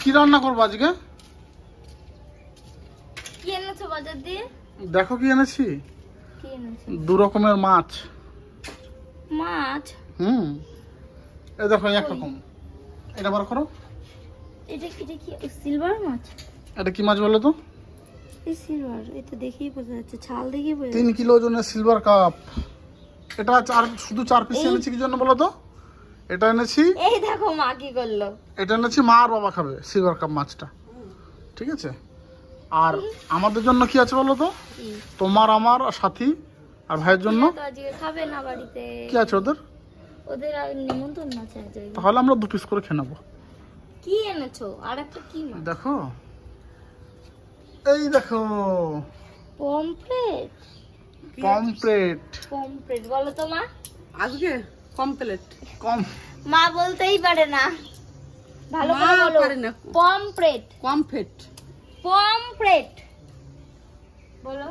কি রান্না করবো আজকে? কি এনেছো বাজার দিয়ে? দেখো কি এনেছি। কি এনেছো? 2 রকমের মাছ। মাছ? এই দেখো একরকম। এটা বার করো। এটা কি সিলভার মাছ? এটা কি মাছ বলো তো? এই সিলভার, এটা দেখেই বোঝা যাচ্ছে, ছাল দেখেই বোঝা 3 কিলো ওজনের সিলভার কাপ। এটা শুধু 4 পিস এনেছি কি জন্য বলো তো? এটা এনেছি, এই দেখো মা কি করলো। এটা এনেছি মা আর বাবা খাবে সিলভার কাপ মাছটা, ঠিক আছে? আর আমাদের জন্য কি আছে বলো তো? তোমার, আমার, সাথী আর ভাইয়ের জন্য তো আজকে খাবে না বাড়িতে। কি আছে ওদের? ওদের আর নিমন্ত্রণ আছে আজকে। তাহলে আমরা 2 পিস করে খেয়ে নেবো। কি এনেছো? আর একটা কি মাছ? দেখো, এই দেখো পমফ্রেট। পমফ্রেট বলো তো মা। আজকে কমপ্লিট কম মা বলতেই পারে না, ভালো করে বলো। পমফ্রেট বলো।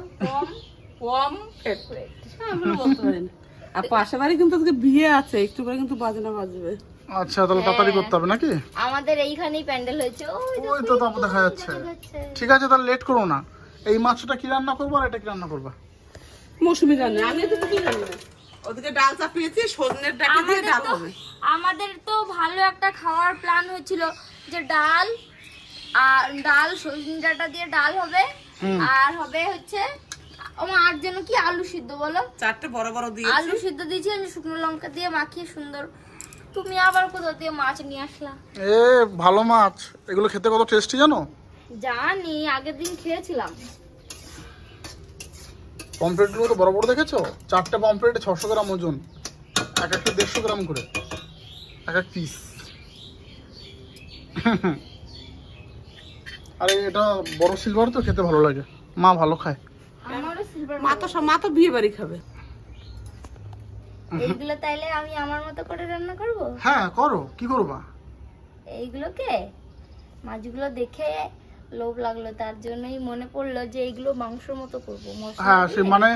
পমফ্রেট আমরা বলতে পারি না। আর পাশে বাড়ি কিন্তু আজকে বিয়ে আছে, একটু পরে কিন্তু বাজনা বাজবে। আচ্ছা, তাহলে তাড়াতাড়ি করতে হবে নাকি? আমাদের এইখানেই প্যান্ডেল হয়েছে। ওই তো তারপর দেখা যাচ্ছে। ঠিক আছে, তাহলে লেট করো না। এই মাছটা কি রান্না করবো আর এটা কি রান্না করবা? মৌসুমি জানে, আমি তো কি জানি না। ওদিকে ডাল চাপিয়েছি, সজনের ডাটা দিয়ে ডাল হবে। আমাদের তো ভালো একটা খাওয়ার প্ল্যান হয়েছিল যে ডাল সজনে ডাটা দিয়ে ডাল হবে, আর হবে হচ্ছে আর যেন কি আলু সিদ্ধ বলো। 4টে বড় বড় দিয়েছি। আলু সিদ্ধ দিয়েছি আমি শুকনো লঙ্কা দিয়ে মাখিয়ে সুন্দর। তুমি আবার কোথা দিয়ে মাছ নিয়ে আসলা? ভালো মাছ, এগুলো খেতে কত টেস্টি জানো? জানি, আগের দিন খেয়েছিলাম। পমফ্রেট গুলো তো বড় বড় দেখেছো? 4টে পমফ্রেট 600 গ্রাম ওজন, এক একটা 150 গ্রাম করে এক এক পিস। আরে এটা বড় সিলভার তো, খেতে ভালো লাগে, মা ভালো খায়। আমারও সিলভার। মা তো বিয়ে বাড়ি খাবে। এইগুলো তাইলে আমি আমার মতো করে রান্না করব? হ্যাঁ করো, কি করবা? এইগুলোকে মাছগুলো দেখে লোভ লাগলো, তার জন্যই মনে পড়লো যে এইগুলো মাংসের মতো করবো। হ্যাঁ, সে মানে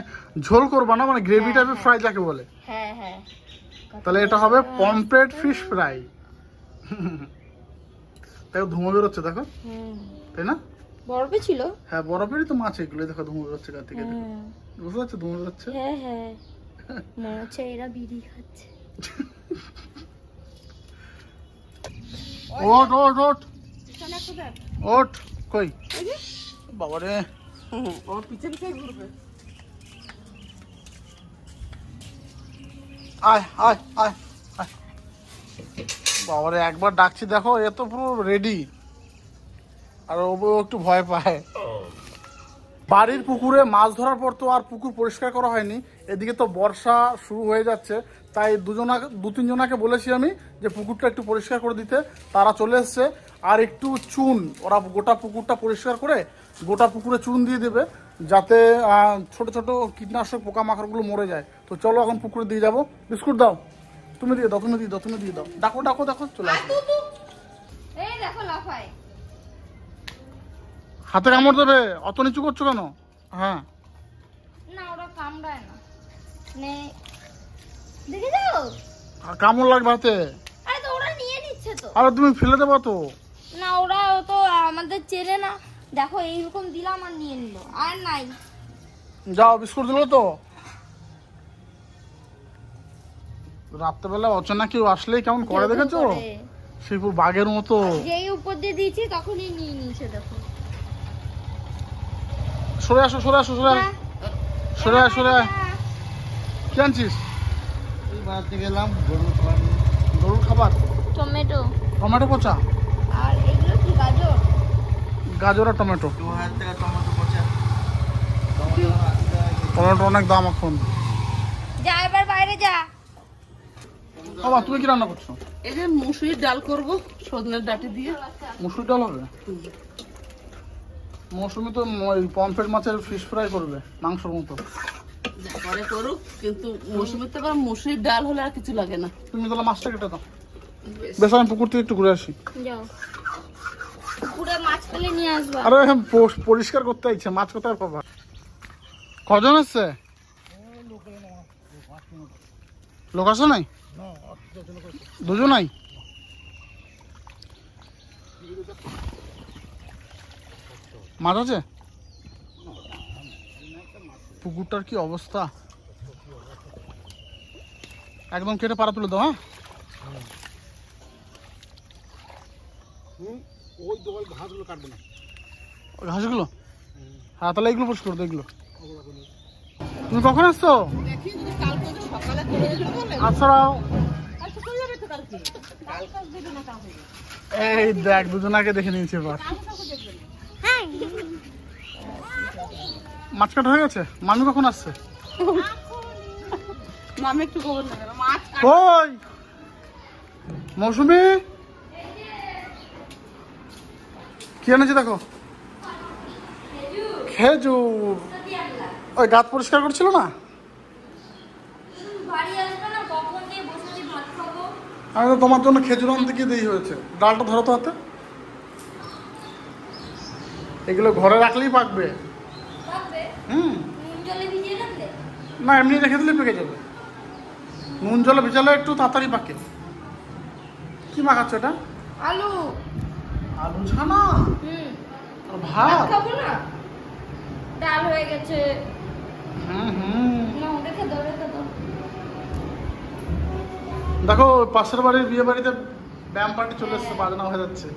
ঝোল করবা না, মানে গ্রেভি টাইপের ফ্রাই যাকে বলে। হ্যাঁ। তাহলে এটা হবে পমফ্রেট ফিশ ফ্রাই। দেখো ধুমো বেরোচ্ছে, দেখো, তাই না? বরফে ছিল। হ্যাঁ, বরফেরই তো মাছ এগুলো, দেখো ধুমো বেরোচ্ছে গা থেকে, বুঝতে পারছো ধুমো বেরোচ্ছে? হ্যাঁ মনে হচ্ছে এরা বিড়ি খাচ্ছে। ওট কই বাবারে, ওর পিছে পিছে ঘুরবে। আয় আয় আয় আয় বাবারে, একবার ডাকছি দেখো, এ তো পুরো রেডি, আর ও একটু ভয় পায়। বাড়ির পুকুরে মাছ ধরার পর তো আর পুকুর পরিষ্কার করা হয়নি। এদিকে তো বর্ষা শুরু হয়ে যাচ্ছে, তাই 2-3 জনাকে বলেছি আমি যে পুকুরটা একটু পরিষ্কার করে দিতে। তারা চলে এসছে। আর একটু চুন, ওরা গোটা পুকুরটা পরিষ্কার করে গোটা পুকুরে চুন দিয়ে দেবে, যাতে ছোট ছোট কীটনাশক পোকামাকড়গুলো মরে যায়। তো চলো এখন পুকুরে দিয়ে যাবো। বিস্কুট দাও, তুমি দিয়ে দাও, তুমি দিয়ে দাও। ডাকো ডাকো, দেখো চলে আসো। এই দেখো লাফায়। হাতে কামড় দেবে, অত নিচু করছো কেন? হ্যাঁ না, ওরা কামড়ায় না, দেখে যাও। আর কামড় লাগবে হাতে। আরে তো ওরা নিয়ে নিচ্ছে তো। আরে তুমি ফেলে দেবো তো। না, ওরা তো আমাদের চেনে না। দেখো এইরকম দিলাম আর নিয়ে নিল, আর নাই। যাও, বিস্কুট দিলো তো। রাত্রেবেলা অচেনা কেউ আসলেই কেমন করে দেখেছো? শিবপুর বাঘের মতো। যেই উপর দিয়ে দিয়েছি তখনই নিয়ে নিয়েছে, দেখো। সরে আসো, কি আনছিস? বাড়াতে গেলাম গরুর খাবার, টমেটো পচা। আর এগুলো কি গাজর আর টমেটো। টমেটো অনেক দাম এখন। যা এবার বাইরে যা। বাবা তুমি কি রান্না করছো? এই যে মুসুরির ডাল করবো সজনের ডাটি দিয়ে। মুসুর ডাল হবে? মৌসুমি তো পমফ্রেট মাছের ফিশ ফ্রাই করবে মাংসের মতো। পরে করুক, কিন্তু মৌসুমিতে আবার মুসুরির ডাল হলে আর কিছু লাগে না। তুমি তাহলে মাছটা কেটে দাও। বেশ, আমি পুকুর থেকে একটু ঘুরে আসি। যাও, পুরো মাছ পেলে নিয়ে আসবা। আরে পরিষ্কার করতে ইচ্ছে, মাছ কোথায় পাবা? কজন আসছে? লোক আসে নাই? 2 নাই? মাছ আছে? পুকুরটার কি অবস্থা, একদম কেটে পাড়া তুলে দাও। হ্যাঁ, ওই দোকান ঘাসগুলো কাটবে না, ওই ঘাসগুলো। হ্যাঁ, তাহলে এগুলো পরিষ্কার করো, এগুলো। তুমি কখন আসছো? দেখি যদি কালকে যদি সকালে করে দিল বলে আচ্ছা, আচ্ছা চলে যাবে তো কালকে। কালকে দেবে না কালকে। এই দেখ, দুজনাকে দেখে নিয়েছি এবার। মাছ কাটা হয়ে গেছে। মামি কখন আসছে? মামি একটু খবর নেবে না। মাছ ওই মৌসুমি কি এনেছে দেখো, খেজুর। ওই গাছ পরিষ্কার করছিল না, আমি তো তোমার জন্য খেজুর আনতে গিয়ে দেরি হয়েছে। ডালটা ধরো তো হাতে, এগুলো ঘরে রাখলেই পাকবে। না, এমনি রেখে দিলে পেকে যাবে। নুন জলে ভিজালে একটু তাড়াতাড়ি পাকে। কি মাখাচ্ছ এটা? আলু। আলু ছানা আর ভাত। খাবো না, ডাল হয়ে গেছে। হুম। না, রেখে দাও, রেখে দাও। দেখো, পাশের বাড়ির বিয়ে বাড়িতে ব্যায়াম পার্টি চলে এসছে, বাজনা হয়ে যাচ্ছে।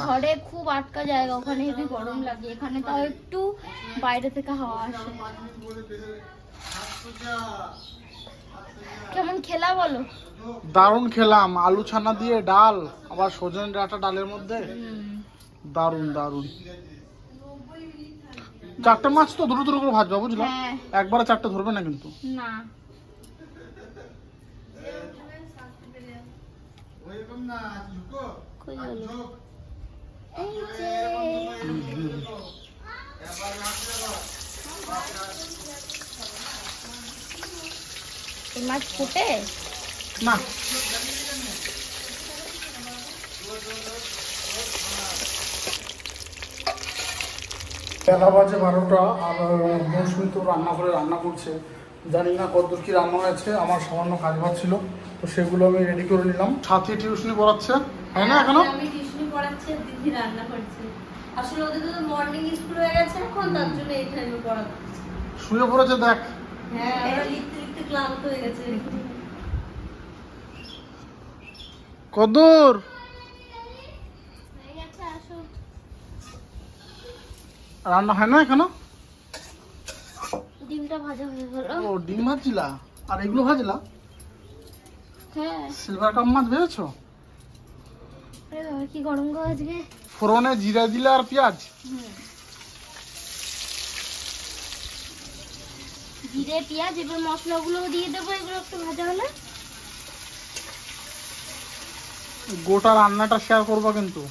ঘরে খুব আটকা জায়গা, ওখানে হেবি গরম লাগে, এখানে তাও একটু বাইরে থেকে হাওয়া আসে। কেমন খেলা বলো? দারুণ খেলাম, আলু ছানা দিয়ে ডাল, আবার সজনে ডাঁটা ডালের মধ্যে। দারুণ দারুণ। চারটে মাছ তো দুটো দুটো করে ভাজবা, বুঝলা? হ্যাঁ। একবারে চারটে ধরবে না কিন্তু। না, কই গেল? এই যে। এই মাছ ফুটে না, বেলা বাজে 12টা, আর মৌসুমি তো রান্না করে রান্না করছে। জানি না কতদূর কি রান্না হয়েছে, আমার সামান্য কাজ বাজ ছিল, তো সেগুলো আমি রেডি করে নিলাম। সাথী টিউশনি পড়াচ্ছে, হয় না এখনো? আমি টিউশনি পড়াচ্ছি, দিদি রান্না করছে। আসলে ওদের তো মর্নিং স্কুল হয়ে গেছে এখন, তার জন্য এই টাইমে পড়াচ্ছি। শুয়ে পড়েছে দেখ। হ্যাঁ, ওরা লিখতে লিখতে ক্লান্ত হয়ে গেছে। কদূর হয়ে গেছে, আসো। রান্না হয় না এখনো? ডিমটা ভাজা হয়ে গেল। ও, ডিম ভাজছিলা আর এগুলো ভাজলা? হ্যাঁ। সিলভার কাপ মাছ ভেবেছো? আরে বাবা, কি গরম গো আজকে। ফোড়নে জিরা দিলে আর পেঁয়াজ। জিরে পেঁয়াজ, এবার মশলাগুলো দিয়ে দেবো, এগুলো একটু ভাজা হলে। গোটা রান্নাটা শেয়ার করবো কিন্তু।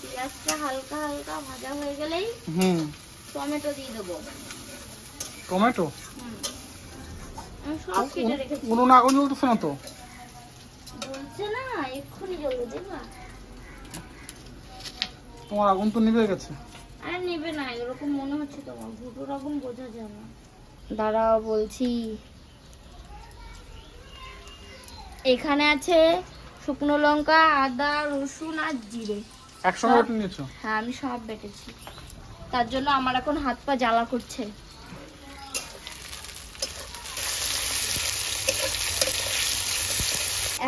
পেঁয়াজটা হালকা হালকা ভাজা হয়ে গেলেই টমেটো দিয়ে দেবো। টমেটো? আমি সব কেটে রেখেছি। উনুনে আগুন জ্বলতেছে না তো? বলছে না, এক্ষুনি জ্বলবে, দেখবা। তোমার আগুন তো নিভে গেছে। আরে নেবে না, এরকম মনে হচ্ছে তোমার, ভুটোর আগুন বোঝা যায় না। দাঁড়াও বলছি। এখানে আছে শুকনো লঙ্কা, আদা, রসুন আর জিরে। একসঙ্গে বেটে নিয়েছো? হ্যাঁ, আমি সব বেটেছি, তার জন্য আমার এখন হাত পা জ্বালা করছে।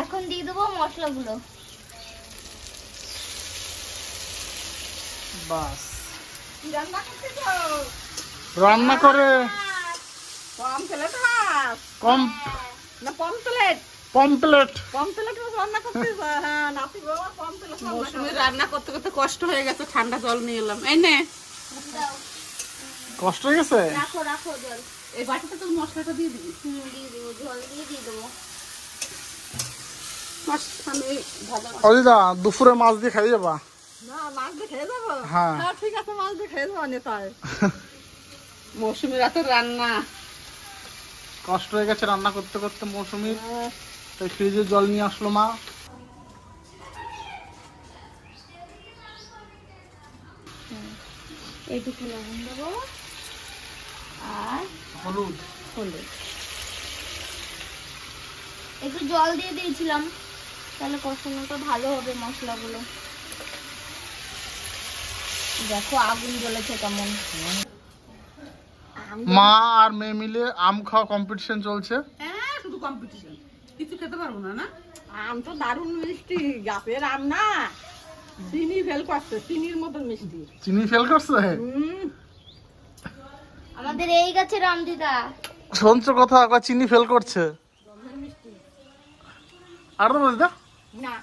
এখন দিয়ে দেবো মশলাগুলো। বাস, রান্না করতে রান্না করে কম প্লেট হাফ কম না কম প্লেট কমপ্লিট। কম প্লেট রান্না করতে। হ্যাঁ, নাতি বাবা কম প্লেট। মৌসুমী রান্না করতে করতে কষ্ট হয়ে গেছে, ঠান্ডা জল নিয়ে এলাম। এই নে, কষ্ট হয়ে গেছে। রাখো রাখো জল। এই বাটিতে তো মশলাটা দিয়ে দিবি। দিয়ে দেবো, জল দিয়ে দেবো। মাছ আমি ভাজা মাছ। অদিদা, দুপুরে মাছ দিয়ে খাই যাবা? না, মাছ দিয়ে খেয়ে যাবো। হ্যাঁ। হ্যাঁ, ঠিক আছে, মাছ দিয়ে খেয়ে যাবো তাই। মৌসুমী রাতের রান্না। কষ্ট হয়ে গেছে রান্না করতে করতে মৌসুমীর, তাই ফ্রিজে জল নিয়ে আসলো মা। এইটুকু লবণ দেবো আর হলুদ। হলুদ। একটু জল দিয়ে দিয়েছিলাম, তাহলে কষানোটা ভালো হবে মশলাগুলো। দেখো আগুন জ্বলেছে কেমন। মা আর মেয়ে মিলে আম খাওয়া কম্পিটিশন চলছে। হ্যাঁ শুধু কম্পিটিশন, কিছু খেতে পারবো না। না আম তো দারুণ মিষ্টি, গাছের আম না, চিনি ফেল করছে, চিনির মতন মিষ্টি। চিনি ফেল করছে? আমাদের এই গাছের আম দিদা। শুনছো কথা, চিনি ফেল করছে। আর তো বলছি না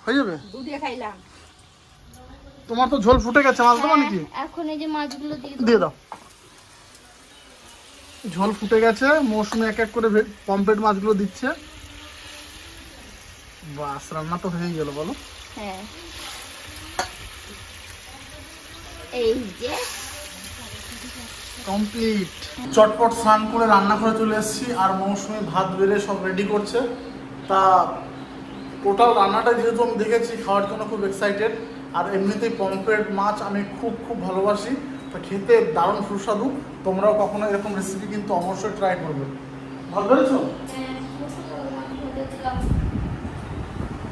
হয়ে যাবে, দুধে খাইলাম। তোমার তো ঝোল ফুটে গেছে, মাছ দেবো নাকি? এখন এই যে মাছগুলো দিয়ে দাও। ঝোল ফুটে গেছে, মৌসুমি এক এক করে পমফ্রেট মাছগুলো দিচ্ছে। বাস, রান্না তো হয়ে গেল বলো। হ্যাঁ এই যে কমপ্লিট। চটপট স্নান করে রান্না করে চলে এসেছি, আর মৌসুমি ভাত বেড়ে সব রেডি করছে। তা টোটাল রান্নাটা যেহেতু আমি দেখেছি, খাওয়ার জন্য খুব এক্সাইটেড। আর এমনিতেই পমফ্রেট মাছ আমি খুব খুব ভালোবাসি, তা খেতে দারুণ সুস্বাদু। তোমরাও কখনো এরকম রেসিপি কিন্তু অবশ্যই ট্রাই করবে। ভালো পেরেছো?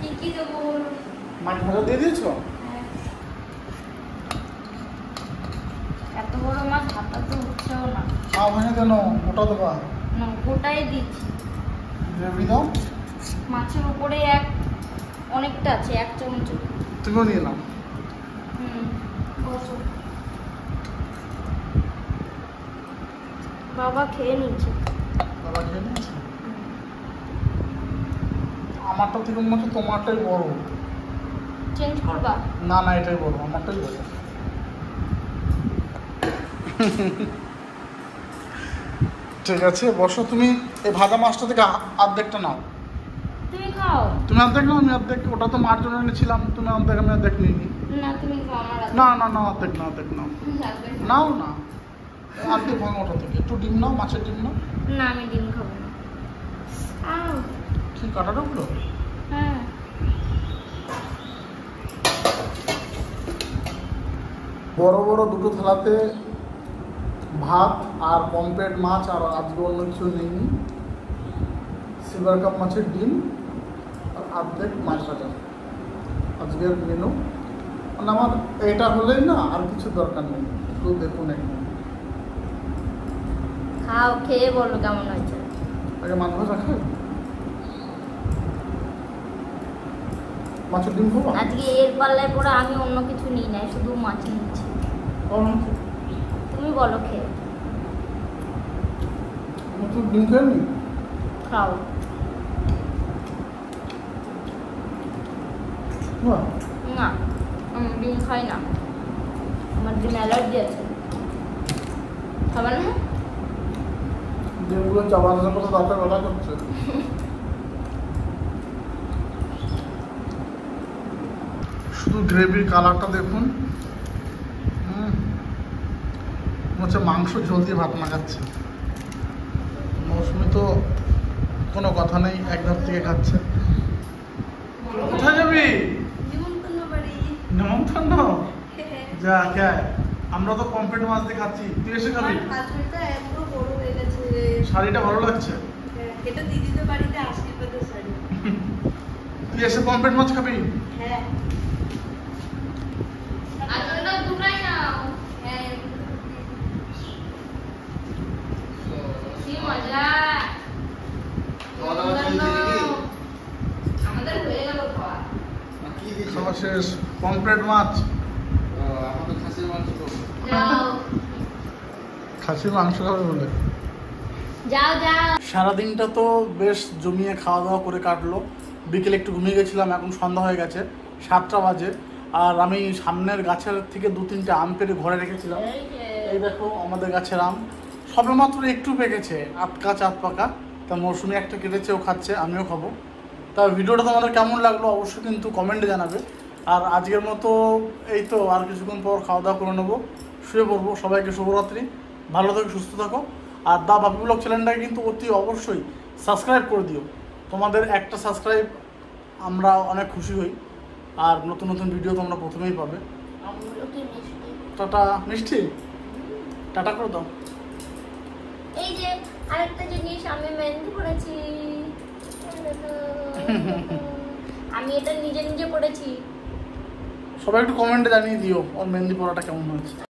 কি কি দেবো? মাছ ভাজা দিয়ে দিয়েছো? এত বড় মাছ ভাতা তো উঠছেও না। মাছ ভাজা কেন, ওটা দেবা? না গোটাই দিচ্ছি। গ্রেভি দাও। মাছের উপরে অনেকটা আছে, 1 চামচ। তুমিও নিয়ে নাও। বসো। বাবা খেয়ে নিচ্ছে। বাবা খেয়ে নিয়েছে? আমারটা থেকে মনে হচ্ছে তোমারটাই বড়। চেঞ্জ করবা? না না, এটাই বড়, আমারটাই বড়। ঠিক আছে বসো। তুমি এই ভাজা মাছটা থেকে অর্ধেকটা নাও। তুমি খাও। তুমি অর্ধেক নাও, আমি অর্ধেক। ওটা তো মার জন্য এনেছিলাম, তুমি অর্ধেক, আমি অর্ধেক নিইনি। না তুমি খাও, আমার না না না, অর্ধেক না, অর্ধেক নাও। লাগবে না। নাও না, অর্ধেক ভাঙো ওটা থেকে। একটু ডিম নাও, মাছের ডিম নাও। না আমি ডিম খাবো না। আও কি কাটাটা উঠলো? হ্যাঁ বড় বড় দুটো থালাতে ভাত আর পমফ্রেট মাছ, আর আজকে অন্য কিছু নেইনি। সিলভার কাপ মাছের ডিম আর অর্ধেক মাছ ভাজা আজকের মেনু। মানে আমার এটা হলেই না, আর কিছু দরকার নেই। একটু দেখুন একদম। খাও, খেয়ে বলো কেমন হয়েছে। আগে মাছ ভাজা খাই, মাছের ডিম খাবো। আজকে এর পাল্লায় পরে আমি অন্য কিছু নিই নাই, শুধু মাছ নিচ্ছি। তুমি বলো খেয়ে। তুই ডিম খেয়ে নি? খাও। না আমি ডিম খাই না, আমার ডিম অ্যালার্জি আছে। খাবার না? ডিমগুলো চাবা করতে দাঁতে ব্যথা করছে। শুধু গ্রেভির কালারটা দেখুন। হচ্ছে মাংস ঝোল দিয়ে ভাত মাখাচ্ছে। মৌসুমি তো কোনো কথা নেই, এক ধার থেকে খাচ্ছে। কোথায় যাবি? নিমন্ত্রণ বাড়ি। নেমন্তন্ন? যা খায়। আমরা তো পমফ্রেট মাছ দিয়ে খাচ্ছি, তুই এসে খাবি। শাড়িটা এত বড় হয়ে গেছে। শাড়িটা ভালো লাগছে। এটা দিদিদের বাড়িতে আশীর্বাদের শাড়ি। তুই এসে পমফ্রেট মাছ খাবি? হ্যাঁ আজকে দুটাই নাও। হ্যাঁ কি মজা। আমাদের হয়ে গেল খাওয়া। খাওয়া শেষ। পমফ্রেট মাছ, যাও খাসির মাংস খাবে বলে। যাও যাও। সারাদিনটা তো বেশ জমিয়ে খাওয়া দাওয়া করে কাটলো। বিকেলে একটু ঘুমিয়ে গেছিলাম, এখন সন্ধ্যা হয়ে গেছে, 7টা বাজে। আর আমি সামনের গাছের থেকে 2-3টে আম পেড়ে ঘরে রেখেছিলাম। এই দেখো আমাদের গাছের আম সবে মাত্র একটু পেকেছে, আধ পাকা। তা মৌসুমি একটা কেটেছে, ও খাচ্ছে, আমিও খাবো। তা ভিডিওটা তোমাদের কেমন লাগলো অবশ্যই কিন্তু কমেন্টে জানাবে। আর আজকের মতো এই তো, আর কিছুক্ষণ পর খাওয়া দাওয়া করে নেবো, শুয়ে পড়বো। সবাইকে শুভরাত্রি, ভালো থাকো, সুস্থ থাকো। আর দা বাপি ব্লগ চ্যানেলটাকে কিন্তু অতি অবশ্যই সাবস্ক্রাইব করে দিও। তোমাদের একটা সাবস্ক্রাইব আমরা অনেক খুশি হই, আর নতুন নতুন ভিডিও তোমরা প্রথমেই পাবে। আমগুলো কি মিষ্টি। টাটা। মিষ্টি টাটা করে দাও। এই যে আরেকটা জিনিস আমি মেহেন্দি করেছি। আমি এটা নিজে নিজে পড়েছি। সবাই একটু কমেন্টে জানিয়ে দিও ওর মেহেন্দি পড়াটা কেমন হয়েছে।